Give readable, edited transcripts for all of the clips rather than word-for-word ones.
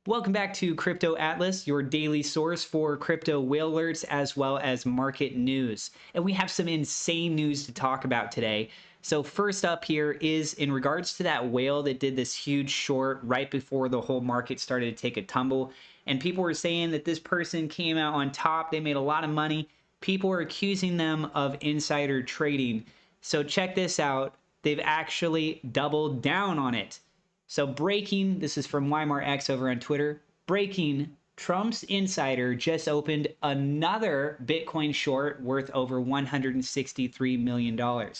Welcome back to Crypto Atlas, your daily source for crypto whale alerts as well as market news. And we have some insane news to talk about today. So first up here is in regards to that whale that did this huge short right before the whole market started to take a tumble. And people were saying that this person came out on top. They made a lot of money. People are accusing them of insider trading. So check this out. They've actually doubled down on it. So breaking, this is from WeimarX over on Twitter. Breaking, Trump's insider just opened another Bitcoin short worth over $163 million. I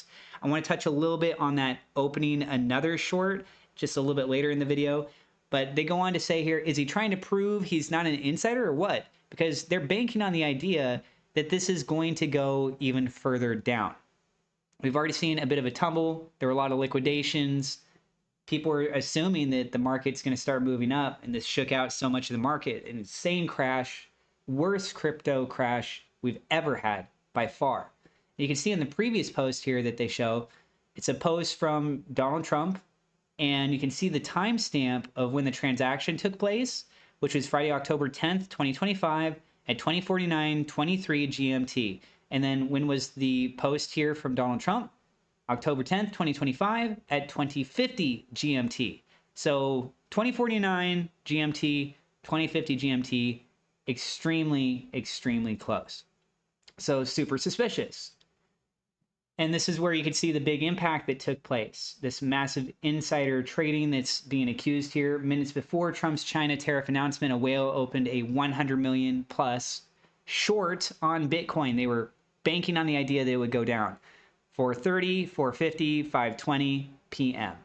want to touch a little bit on that opening another short just a little bit later in the video. But they go on to say here, is he trying to prove he's not an insider or what? Because they're banking on the idea that this is going to go even further down. We've already seen a bit of a tumble. There were a lot of liquidations. People are assuming that the market's going to start moving up, and this shook out so much of the market. An insane crash, worst crypto crash we've ever had by far. You can see in the previous post here that they show, it's a post from Donald Trump, and you can see the timestamp of when the transaction took place, which was Friday, October 10th, 2025 at 20:49:23 GMT. And then when was the post here from Donald Trump? October 10th, 2025 at 20:50 GMT. So 20:49 GMT, 20:50 GMT, extremely, extremely close. So super suspicious. And this is where you can see the big impact that took place. This massive insider trading that's being accused here. Minutes before Trump's China tariff announcement, a whale opened a 100 million plus short on Bitcoin. They were banking on the idea that it would go down. 4:30, 4:50, 5:20 p.m.,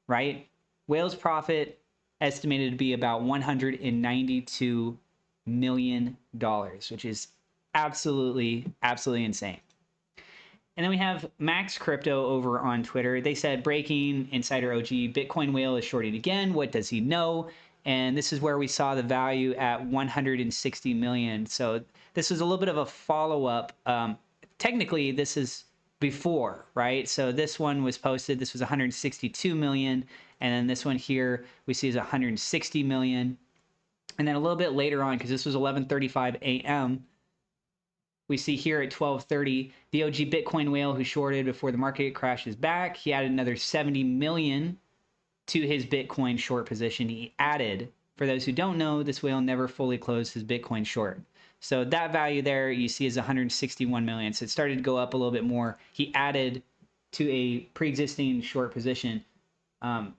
right? Whale's profit estimated to be about $192 million, which is absolutely, absolutely insane. And then we have Max Crypto over on Twitter. They said, breaking, insider OG, Bitcoin whale is shorting again. What does he know? And this is where we saw the value at 160 million. So this was a little bit of a follow-up. Technically, this is before, right? So this one was posted, this was 162 million, and then this one here we see is 160 million. And then a little bit later on, because this was 11:35 a.m., we see here at 12:30, the OG Bitcoin whale who shorted before the market crashes back. He added another 70 million to his Bitcoin short position. He added, for those who don't know, this whale never fully closed his Bitcoin short. So that value there you see is 161 million. So it started to go up a little bit more. He added to a pre-existing short position. And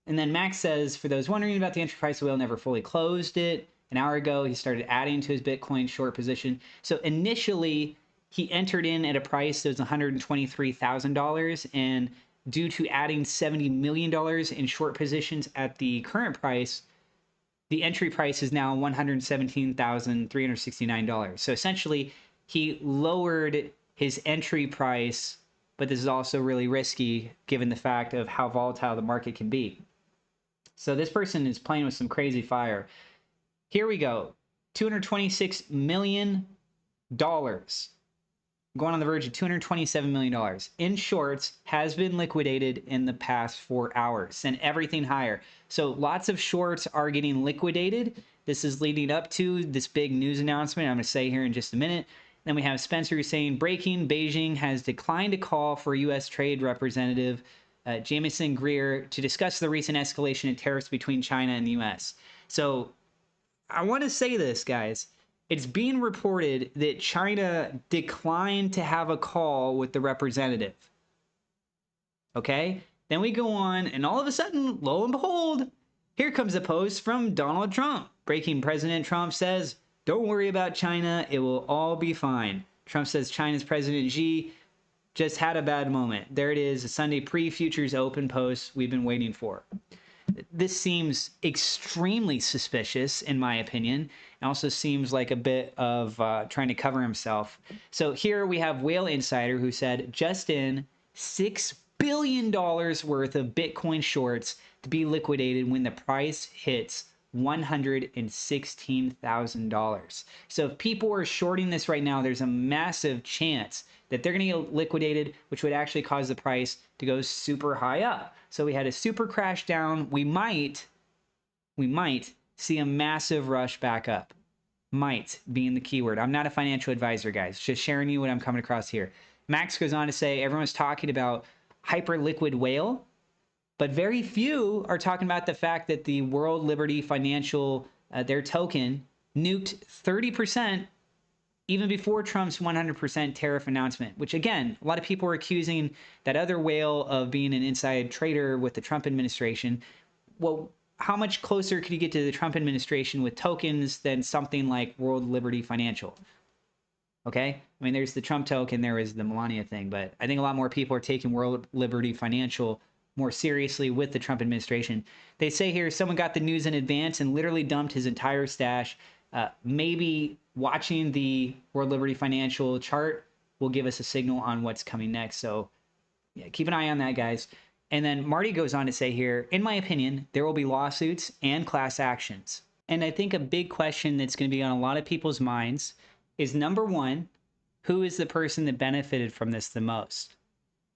then Max says, for those wondering about the entry price, the whale never fully closed it. An hour ago, he started adding to his Bitcoin short position. So initially, he entered in at a price that was $123,000. And due to adding $70 million in short positions at the current price, the entry price is now $117,369. So essentially, he lowered his entry price, but this is also really risky given the fact of how volatile the market can be. So this person is playing with some crazy fire. Here we go. $226 million. Going on the verge of $227 million in shorts has been liquidated in the past 4 hours. Sent everything higher. So lots of shorts are getting liquidated. This is leading up to this big news announcement I'm going to say here in just a minute. Then we have Spencer saying, breaking, Beijing has declined a call for U.S. Trade Representative Jamieson Greer to discuss the recent escalation in tariffs between China and the U.S. So I want to say this, guys. It's being reported that China declined to have a call with the representative. Okay? Then we go on, and all of a sudden, lo and behold, here comes a post from Donald Trump. Breaking, President Trump says, don't worry about China. It will all be fine. Trump says China's President Xi just had a bad moment. There it is, a Sunday pre-futures open post we've been waiting for. This seems extremely suspicious, in my opinion. It also seems like a bit of trying to cover himself. So here we have Whale Insider who said, just in $6 billion worth of Bitcoin shorts to be liquidated when the price hits $116,000. So if people are shorting this right now, there's a massive chance that they're going to get liquidated, which would actually cause the price to go super high up. So we had a super crash down. We might see a massive rush back up. Might being the keyword. I'm not a financial advisor, guys. Just sharing you what I'm coming across here. Max goes on to say everyone's talking about hyper liquid whale, but very few are talking about the fact that the World Liberty Financial, their token, nuked 30% even before Trump's 100% tariff announcement, which again, a lot of people are accusing that other whale of being an inside trader with the Trump administration. Well, how much closer could you get to the Trump administration with tokens than something like World Liberty Financial? Okay? I mean, there's the Trump token, there is the Melania thing, but I think a lot more people are taking World Liberty Financial more seriously with the Trump administration. They say here someone got the news in advance and literally dumped his entire stash. Maybe watching the World Liberty Financial chart will give us a signal on what's coming next. So yeah, keep an eye on that, guys. And then Marty goes on to say here, in my opinion, there will be lawsuits and class actions. And I think a big question that's going to be on a lot of people's minds is, number one, who is the person that benefited from this the most?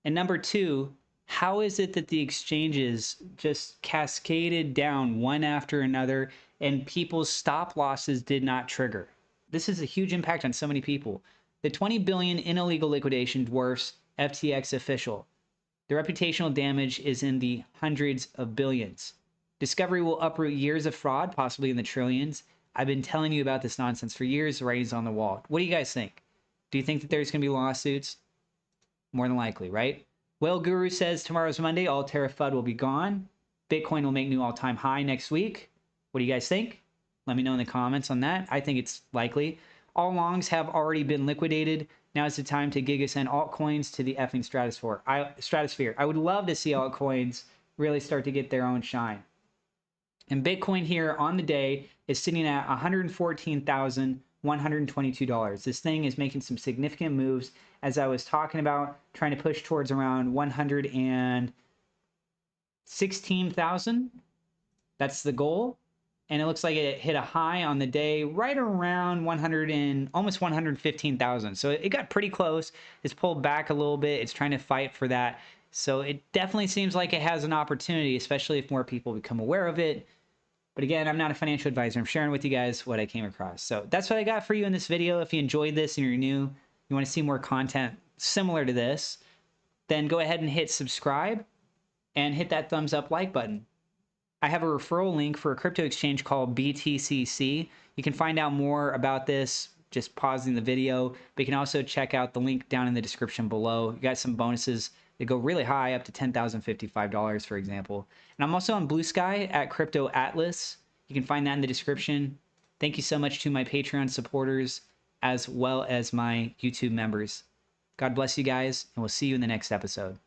And number two, how is it that the exchanges just cascaded down one after another and people's stop losses did not trigger? This is a huge impact on so many people. The 20 billion in illegal liquidation dwarfs FTX official. The reputational damage is in the hundreds of billions. Discovery will uproot years of fraud, possibly in the trillions. I've been telling you about this nonsense for years, writings on the wall. What do you guys think? Do you think that there's going to be lawsuits? More than likely, right? Whale Guru says tomorrow's Monday, all tariff FUD will be gone. Bitcoin will make new all-time high next week. What do you guys think? Let me know in the comments on that. I think it's likely. All longs have already been liquidated. Now is the time to giga send altcoins to the effing stratosphere. I would love to see altcoins really start to get their own shine. And Bitcoin here on the day is sitting at $114,122. This thing is making some significant moves, as I was talking about, trying to push towards around 116,000. That's the goal. And it looks like it hit a high on the day right around almost 115,000. So it got pretty close. It's pulled back a little bit. It's trying to fight for that. So it definitely seems like it has an opportunity, especially if more people become aware of it. But again, I'm not a financial advisor. I'm sharing with you guys what I came across. So that's what I got for you in this video. If you enjoyed this and you're new, you want to see more content similar to this, then go ahead and hit subscribe and hit that thumbs up like button. I have a referral link for a crypto exchange called BTCC. You can find out more about this just pausing the video, but you can also check out the link down in the description below. You got some bonuses that go really high, up to $10,055, for example. And I'm also on Blue Sky at Crypto Atlas. You can find that in the description. Thank you so much to my Patreon supporters, as well as my YouTube members. God bless you guys, and we'll see you in the next episode.